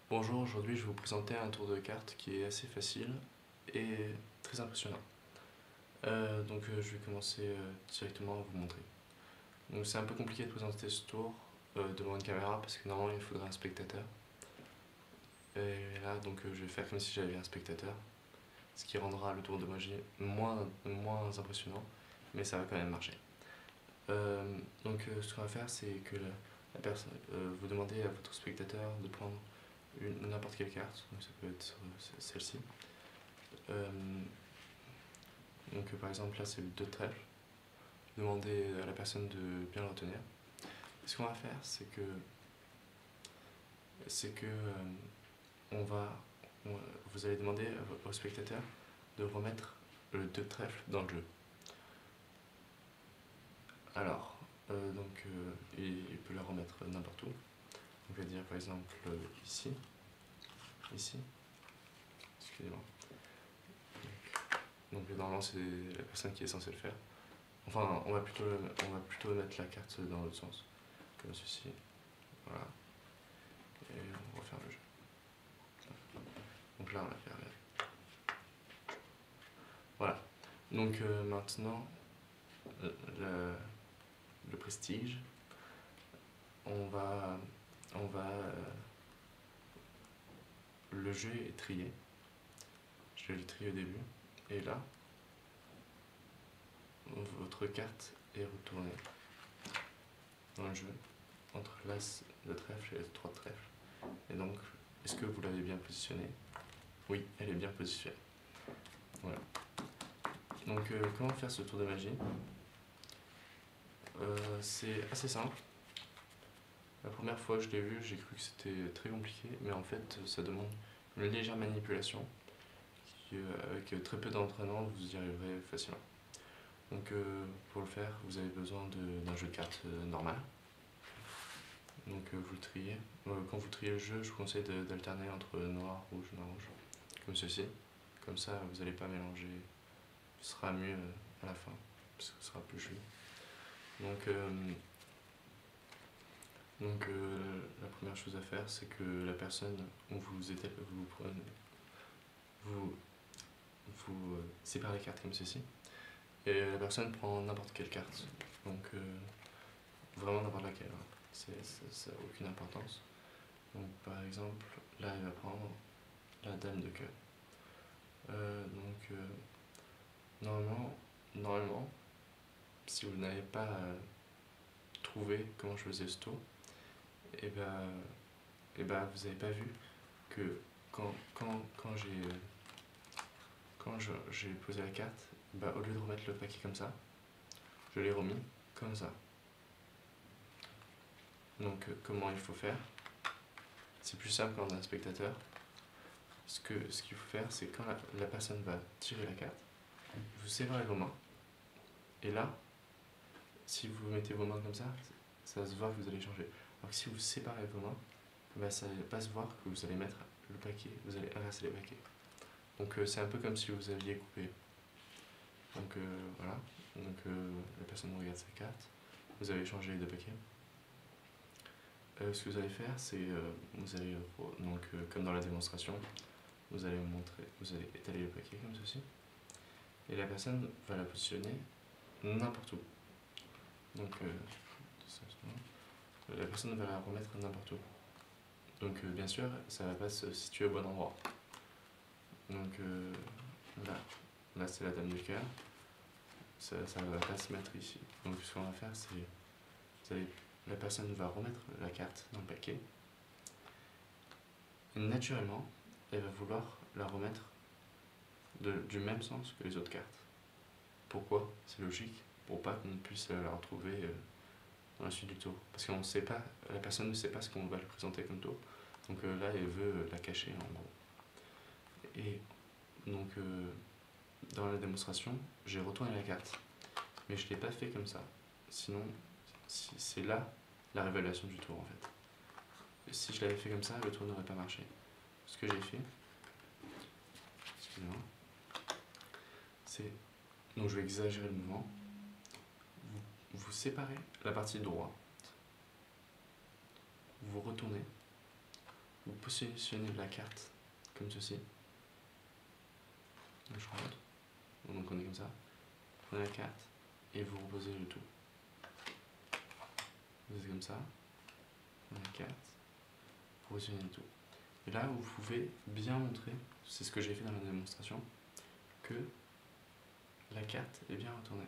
Bonjour, aujourd'hui je vais vous présenter un tour de cartes qui est assez facile et très impressionnant. Je vais commencer directement à vous montrer. Donc c'est un peu compliqué de présenter ce tour devant une caméra parce que normalement il faudrait un spectateur. Et là je vais faire comme si j'avais un spectateur, ce qui rendra le tour de magie moins impressionnant, mais ça va quand même marcher. Ce qu'on va faire c'est que la personne, vous demandez à votre spectateur de prendre n'importe quelle carte, donc ça peut être celle-ci. Euh, Par exemple là c'est le 2 de trèfle. Demandez à la personne de bien le retenir. Et ce qu'on va faire on va, vous allez demander au spectateur de remettre le 2 de trèfle dans le jeu. Alors, il peut le remettre n'importe où. On va dire par exemple ici, excusez-moi. Donc normalement c'est la personne qui est censée le faire. Enfin, on va plutôt mettre la carte dans l'autre sens, comme ceci. Voilà. Et on va refaire le jeu. Donc là, on l'a fait remettre. Voilà. Maintenant, le prestige. On va le jeu est trié. Je l'ai trié au début. Et là, votre carte est retournée dans le jeu entre l'as de trèfle et le 3 de trèfle. Et donc, est-ce que vous l'avez bien positionnée? Oui, elle est bien positionnée. Voilà. Comment faire ce tour de magie? C'est assez simple. La première fois que je l'ai vu, j'ai cru que c'était très compliqué, mais en fait, ça demande une légère manipulation avec très peu d'entraînement, vous y arriverez facilement. Pour le faire, vous avez besoin d'un jeu de cartes normal. Vous le triez. Quand vous triez le jeu, je vous conseille d'alterner entre noir, rouge, comme ceci. Comme ça, vous n'allez pas mélanger. Ce sera mieux à la fin, parce que ce sera plus joli. La première chose à faire, c'est que la personne où vous séparez les cartes comme ceci, et la personne prend n'importe quelle carte. Vraiment n'importe laquelle. Ça n'a aucune importance. Par exemple, là, il va prendre la dame de cœur. Normalement, si vous n'avez pas trouvé comment je faisais ce tour, et vous n'avez pas vu que quand j'ai posé la carte, au lieu de remettre le paquet comme ça, je l'ai remis comme ça. Comment il faut faire? C'est plus simple quand on a un spectateur. Ce qu'il faut faire, c'est quand la personne va tirer la carte, vous séparez vos mains. Et là, si vous mettez vos mains comme ça va se voir que vous allez changer. Alors que si vous séparez vos mains, ça ne va pas se voir que vous allez mettre le paquet, vous allez inverser les paquets. C'est un peu comme si vous aviez coupé. Voilà. La personne regarde sa carte, vous avez changé les deux paquets. Ce que vous allez faire, c'est vous allez comme dans la démonstration, vous allez étaler le paquet comme ceci, et la personne va la positionner n'importe où. La personne va la remettre n'importe où. Bien sûr, ça ne va pas se situer au bon endroit. Là c'est la dame de cœur, ça ne va pas se mettre ici. Ce qu'on va faire, c'est la personne va remettre la carte dans le paquet. Et naturellement, elle va vouloir la remettre du même sens que les autres cartes. Pourquoi? C'est logique, pour pas qu'on puisse la retrouver dans la suite du tour. Parce qu'on sait pas, la personne ne sait pas ce qu'on va lui présenter comme tour. Là, elle veut la cacher en gros. Et dans la démonstration, j'ai retourné la carte. Mais je ne l'ai pas fait comme ça. Sinon, c'est là la révélation du tour en fait. Et si je l'avais fait comme ça, le tour n'aurait pas marché. Ce que j'ai fait, excusez-moi, c'est. Donc je vais exagérer le mouvement. Vous séparez la partie droite. Vous retournez. vous positionnez la carte comme ceci. Je remonte. Donc on est comme ça. Vous prenez la carte et vous reposez le tout. Vous êtes comme ça. Vous prenez la carte, vous positionnez le tout. Et là, vous pouvez bien montrer, c'est ce que j'ai fait dans la démonstration, que la carte est bien retournée.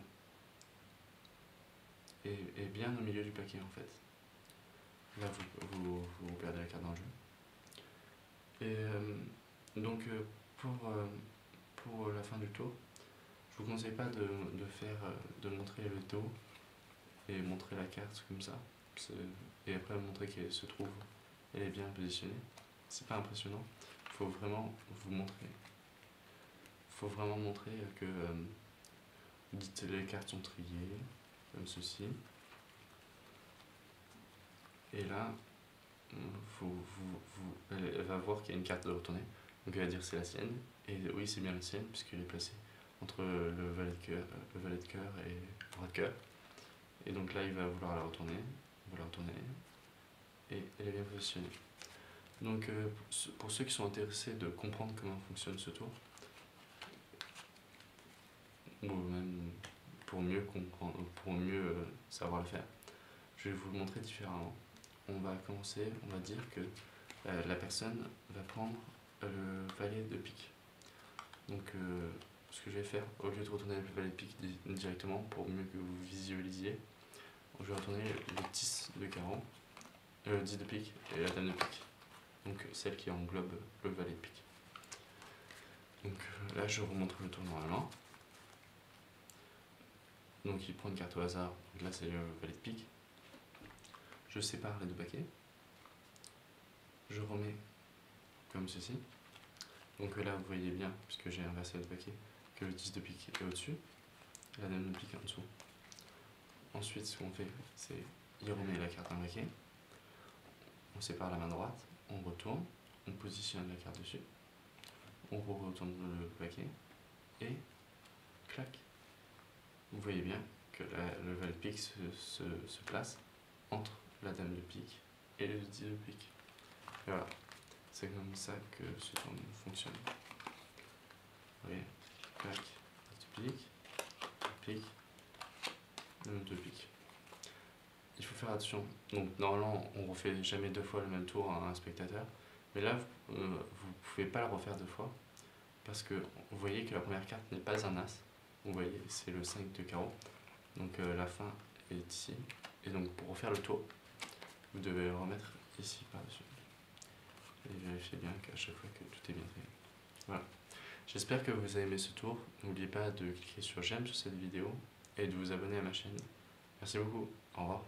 Et bien au milieu du paquet en fait. Là, vous perdez la carte dans le jeu. Et donc, pour la fin du tour, je vous conseille pas de montrer le dos et montrer la carte comme ça. Et après montrer qu'elle se trouve, elle est bien positionnée. C'est pas impressionnant. Il faut vraiment vous montrer. Il faut vraiment montrer que vous dites les cartes sont triées, comme ceci. Et là, elle va voir qu'il y a une carte de retourner. Donc elle va dire c'est la sienne. Et oui, c'est bien la sienne, puisqu'elle est placée entre le valet de cœur et le roi de cœur. Et donc là, il va vouloir la retourner. On va la retourner. Et elle est bien positionnée. Donc pour ceux qui sont intéressés de comprendre comment fonctionne ce tour, ou même pour mieux comprendre, pour mieux savoir le faire, je vais vous le montrer différemment. On va commencer, on va dire que la personne va prendre le valet de pique. Donc ce que je vais faire, au lieu de retourner le valet de pique directement, pour mieux que vous visualisiez, je vais retourner le 10 de carreau, le 10 de pique et la dame de pique. Donc celle qui englobe le valet de pique. Donc là je vous remontre le tour normalement. Donc il prend une carte au hasard, donc là c'est le valet de pique. Je sépare les deux paquets. Je remets comme ceci. Donc là vous voyez bien, puisque j'ai inversé le paquet, que le 10 de pique est au-dessus, la dame de pique en dessous. Ensuite ce qu'on fait, c'est il remet la carte dans le paquet. On sépare la main droite, on retourne, on positionne la carte dessus, on retourne le paquet et clac. Vous voyez bien que le valet de pique se place entre la dame de pique et le 10 de pique. Et voilà, c'est comme ça que ce tour fonctionne. Vous voyez, clac, 10 de pique, dame de pique. Il faut faire attention. Donc normalement, on refait jamais deux fois le même tour à un spectateur. Mais là, vous ne pouvez pas le refaire deux fois. Parce que vous voyez que la première carte n'est pas un as. Vous voyez, c'est le 5 de carreau. Donc la fin est ici. Et donc pour refaire le tour, vous devez remettre ici par-dessus. Et vérifiez bien qu'à chaque fois que tout est bien fait. Voilà. J'espère que vous avez aimé ce tour. N'oubliez pas de cliquer sur j'aime sur cette vidéo et de vous abonner à ma chaîne. Merci beaucoup. Au revoir.